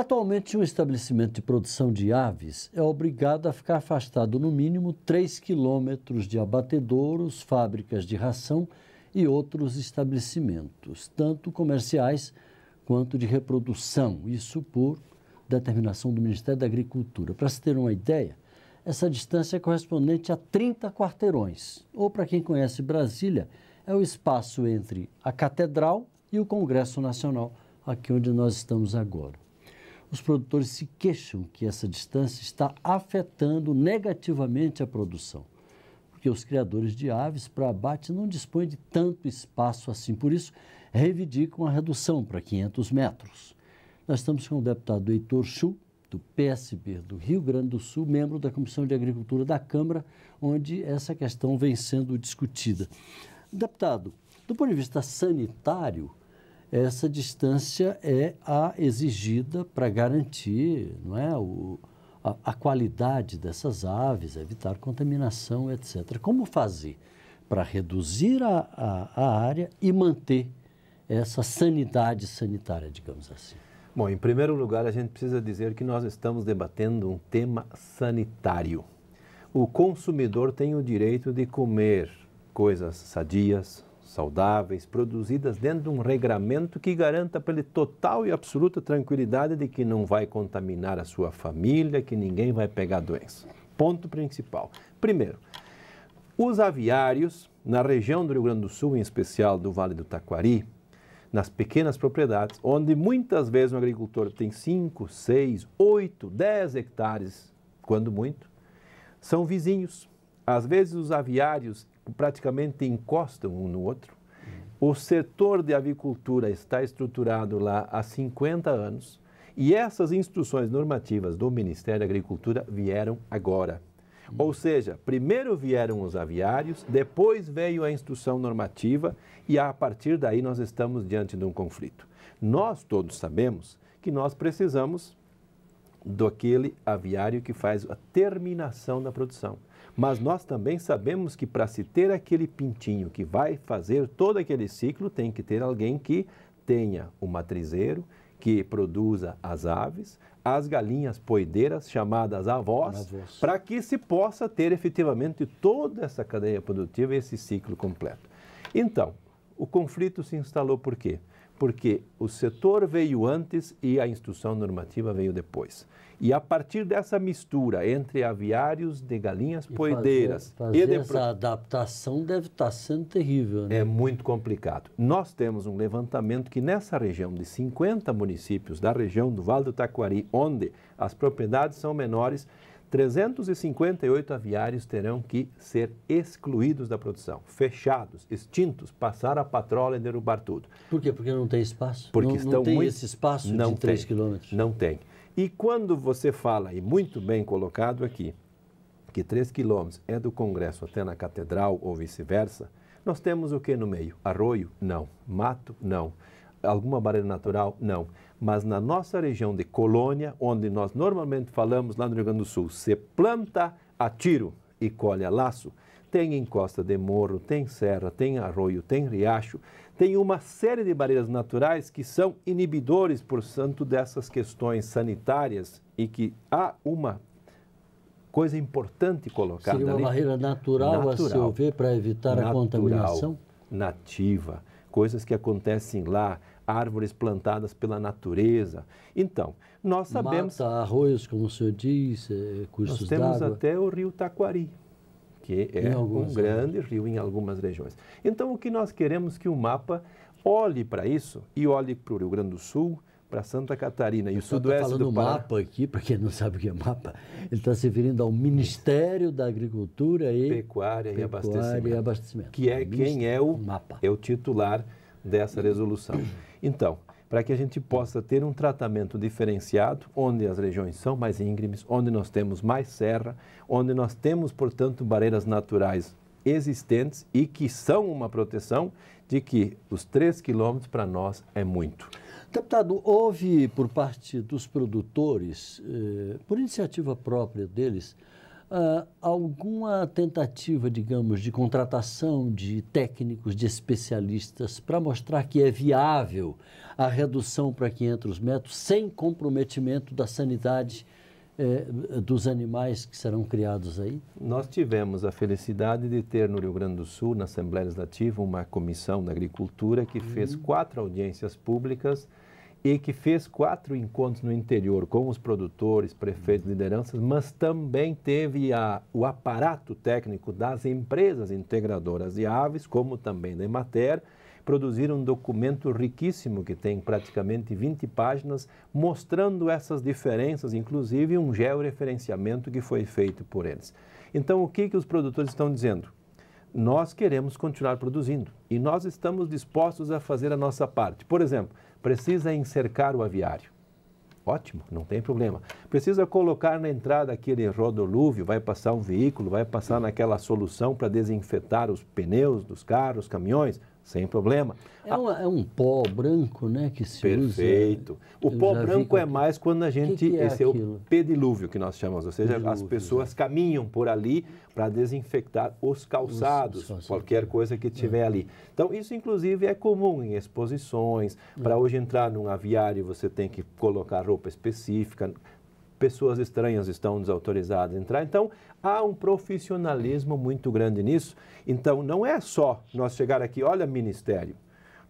Atualmente, um estabelecimento de produção de aves é obrigado a ficar afastado no mínimo 3 quilômetros de abatedouros, fábricas de ração e outros estabelecimentos, tanto comerciais quanto de reprodução, isso por determinação do Ministério da Agricultura. Para se ter uma ideia, essa distância é correspondente a 30 quarteirões, ou para quem conhece Brasília, é o espaço entre a Catedral e o Congresso Nacional, aqui onde nós estamos agora. Os produtores se queixam que essa distância está afetando negativamente a produção, porque os criadores de aves para abate não dispõem de tanto espaço assim, por isso reivindicam a redução para 500 metros. Nós estamos com o deputado Heitor Chu, do PSB do Rio Grande do Sul, membro da Comissão de Agricultura da Câmara, onde essa questão vem sendo discutida. Deputado, do ponto de vista sanitário, essa distância é a exigida para garantir, não é, a qualidade dessas aves, evitar contaminação, etc. Como fazer para reduzir a área e manter essa sanidade sanitária, digamos assim? Bom, em primeiro lugar, a gente precisa dizer que nós estamos debatendo um tema sanitário. O consumidor tem o direito de comer coisas sadias, saudáveis, produzidas dentro de um regramento que garanta para ele total e absoluta tranquilidade de que não vai contaminar a sua família, que ninguém vai pegar doença. Ponto principal. Primeiro, os aviários, na região do Rio Grande do Sul, em especial do Vale do Taquari, nas pequenas propriedades, onde muitas vezes um agricultor tem 5, 6, 8, 10 hectares, quando muito, são vizinhos. Às vezes os aviários praticamente encostam um no outro. O setor de avicultura está estruturado lá há 50 anos e essas instruções normativas do Ministério da Agricultura vieram agora. Ou seja, primeiro vieram os aviários, depois veio a instrução normativa e a partir daí nós estamos diante de um conflito. Nós todos sabemos que nós precisamos daquele aviário que faz a terminação da produção. Mas nós também sabemos que para se ter aquele pintinho que vai fazer todo aquele ciclo, tem que ter alguém que tenha o matrizeiro, que produza as aves, as galinhas poedeiras, chamadas avós, para que se possa ter efetivamente toda essa cadeia produtiva e esse ciclo completo. Então, o conflito se instalou por quê? Porque o setor veio antes e a instrução normativa veio depois. E a partir dessa mistura entre aviários de galinhas poedeiras... Essa adaptação deve estar sendo terrível, né? É muito complicado. Nós temos um levantamento que nessa região de 50 municípios da região do Vale do Taquari, onde as propriedades são menores, 358 aviários terão que ser excluídos da produção, fechados, extintos, passar a patrola e derrubar tudo. Por quê? Porque não tem espaço? Porque não tem esse espaço de 3 quilômetros? Não tem. E quando você fala, e muito bem colocado aqui, que 3 quilômetros é do Congresso até na Catedral ou vice-versa, nós temos o que no meio? Arroio? Não. Mato? Não. Alguma barreira natural? Não. Mas na nossa região de colônia, onde nós normalmente falamos lá no Rio Grande do Sul, se planta a tiro e colhe a laço, tem encosta de morro, tem serra, tem arroio, tem riacho, tem uma série de barreiras naturais que são inibidores, portanto, dessas questões sanitárias e que há uma coisa importante colocada ali. Seria uma barreira natural, a seu ver, para evitar a contaminação? Nativa, coisas que acontecem lá, árvores plantadas pela natureza. Então, nós sabemos... Mata, arroios, como o senhor diz, cursos d'água. Nós temos até o rio Taquari, que é um grande rio em algumas regiões. Então, o que nós queremos é que o mapa olhe para isso e olhe para o Rio Grande do Sul, para Santa Catarina e o sudoeste do Pará. Mapa aqui, para quem não sabe o que é mapa, ele está se referindo ao Ministério da Agricultura e Pecuária e Abastecimento. Que é quem é o titular dessa resolução. Então, para que a gente possa ter um tratamento diferenciado, onde as regiões são mais íngremes, onde nós temos mais serra, onde nós temos, portanto, barreiras naturais existentes e que são uma proteção de que os 3 quilômetros para nós é muito. Deputado, houve por parte dos produtores, por iniciativa própria deles, alguma tentativa, digamos, de contratação de técnicos, de especialistas, para mostrar que é viável a redução para 500 metros sem comprometimento da sanidade dos animais que serão criados aí? Nós tivemos a felicidade de ter no Rio Grande do Sul, na Assembleia Legislativa, uma comissão da agricultura que fez 4 audiências públicas e que fez 4 encontros no interior com os produtores, prefeitos, lideranças, mas também teve o aparato técnico das empresas integradoras de aves, como também da Emater, produziram um documento riquíssimo que tem praticamente 20 páginas, mostrando essas diferenças, inclusive um georreferenciamento que foi feito por eles. Então, o que os produtores estão dizendo? Nós queremos continuar produzindo e nós estamos dispostos a fazer a nossa parte. Por exemplo, precisa encercar o aviário. Ótimo, não tem problema. Precisa colocar na entrada aquele rodolúvio, vai passar um veículo, vai passar naquela solução para desinfetar os pneus dos carros, caminhões, sem problema. É um pó branco, né, que se usa. Perfeito. O pó branco é mais quando a gente... que é esse aquilo? É o pedilúvio que nós chamamos, ou seja, Pedilúvio, as pessoas caminham por ali para desinfectar os calçados, qualquer coisa que tiver ali. Então, isso inclusive é comum em exposições. Para hoje entrar num aviário, você tem que colocar roupa específica. Pessoas estranhas estão desautorizadas a entrar. Então, há um profissionalismo muito grande nisso. Então, não é só nós chegar aqui, olha, Ministério,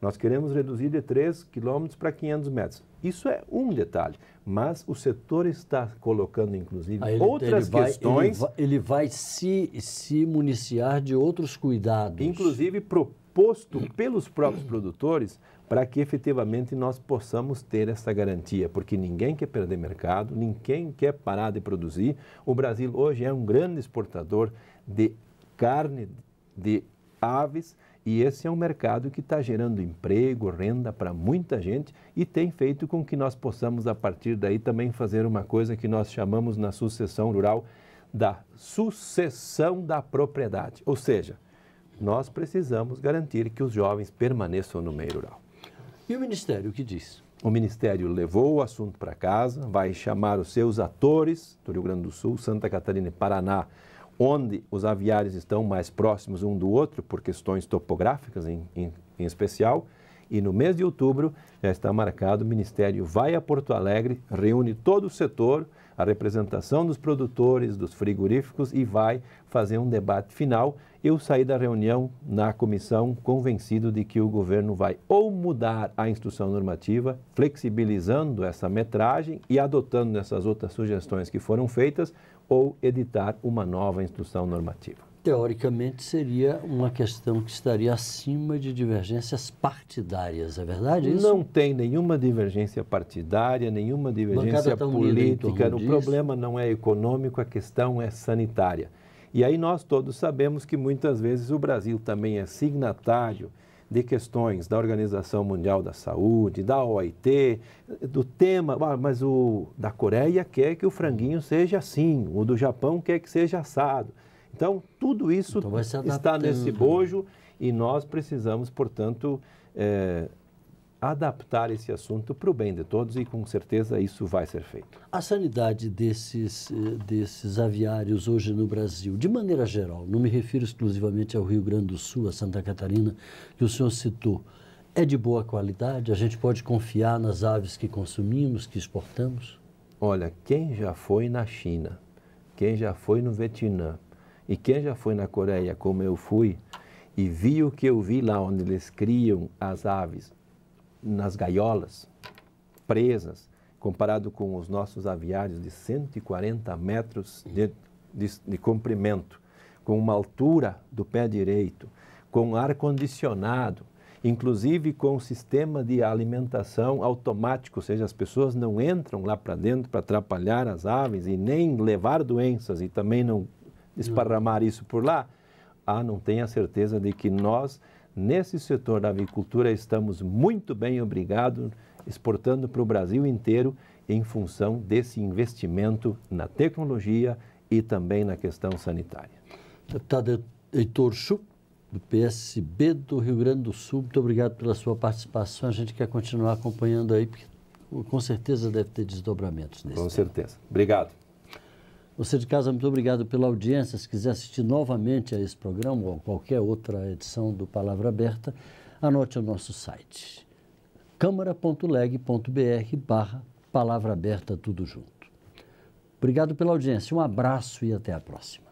nós queremos reduzir de 3 quilômetros para 500 metros. Isso é um detalhe, mas o setor está colocando, inclusive, outras questões... Ele vai se municiar de outros cuidados. Inclusive proposto pelos próprios produtores, para que efetivamente nós possamos ter essa garantia, porque ninguém quer perder mercado, ninguém quer parar de produzir. O Brasil hoje é um grande exportador de carne, de aves, e esse é um mercado que está gerando emprego, renda para muita gente e tem feito com que nós possamos, a partir daí, também fazer uma coisa que nós chamamos na sucessão rural da sucessão da propriedade. Ou seja, nós precisamos garantir que os jovens permaneçam no meio rural. E o Ministério, o que diz? O Ministério levou o assunto para casa, vai chamar os seus atores do Rio Grande do Sul, Santa Catarina e Paraná, onde os aviários estão mais próximos um do outro, por questões topográficas em especial. E no mês de outubro já está marcado, o Ministério vai a Porto Alegre, reúne todo o setor, a representação dos produtores, dos frigoríficos e vai fazer um debate final. Eu saí da reunião na comissão convencido de que o governo vai ou mudar a instrução normativa, flexibilizando essa metragem e adotando essas outras sugestões que foram feitas, ou editar uma nova instrução normativa. Teoricamente, seria uma questão que estaria acima de divergências partidárias, é verdade isso? Não tem nenhuma divergência partidária, nenhuma divergência política. O problema não é econômico, a questão é sanitária. E aí nós todos sabemos que muitas vezes o Brasil também é signatário de questões da Organização Mundial da Saúde, da OIT, do tema, mas o da Coreia quer que o franguinho seja assim, o do Japão quer que seja assado. Então, tudo isso está nesse bojo e nós precisamos, portanto, adaptar esse assunto para o bem de todos e, com certeza, isso vai ser feito. A sanidade desses aviários hoje no Brasil, de maneira geral, não me refiro exclusivamente ao Rio Grande do Sul, a Santa Catarina, que o senhor citou, é de boa qualidade? A gente pode confiar nas aves que consumimos, que exportamos? Olha, quem já foi na China, quem já foi no Vietnã e quem já foi na Coreia, como eu fui, e viu o que eu vi lá onde eles criam as aves, nas gaiolas, presas, comparado com os nossos aviários de 140 metros de comprimento, com uma altura do pé direito, com ar-condicionado, inclusive com sistema de alimentação automático, ou seja, as pessoas não entram lá para dentro para atrapalhar as aves e nem levar doenças e também não esparramar isso por lá. Não tenha certeza de que nós, nesse setor da avicultura, estamos muito bem, obrigado, exportando para o Brasil inteiro em função desse investimento na tecnologia e também na questão sanitária. Deputado Heitor Schupp, do PSB do Rio Grande do Sul, muito obrigado pela sua participação. A gente quer continuar acompanhando aí, porque com certeza deve ter desdobramentos nesse Com certeza. Obrigado. Você de casa, muito obrigado pela audiência. Se quiser assistir novamente a esse programa ou qualquer outra edição do Palavra Aberta, anote o nosso site, câmara.leg.br/Palavra Aberta, tudo junto. Obrigado pela audiência, um abraço e até a próxima.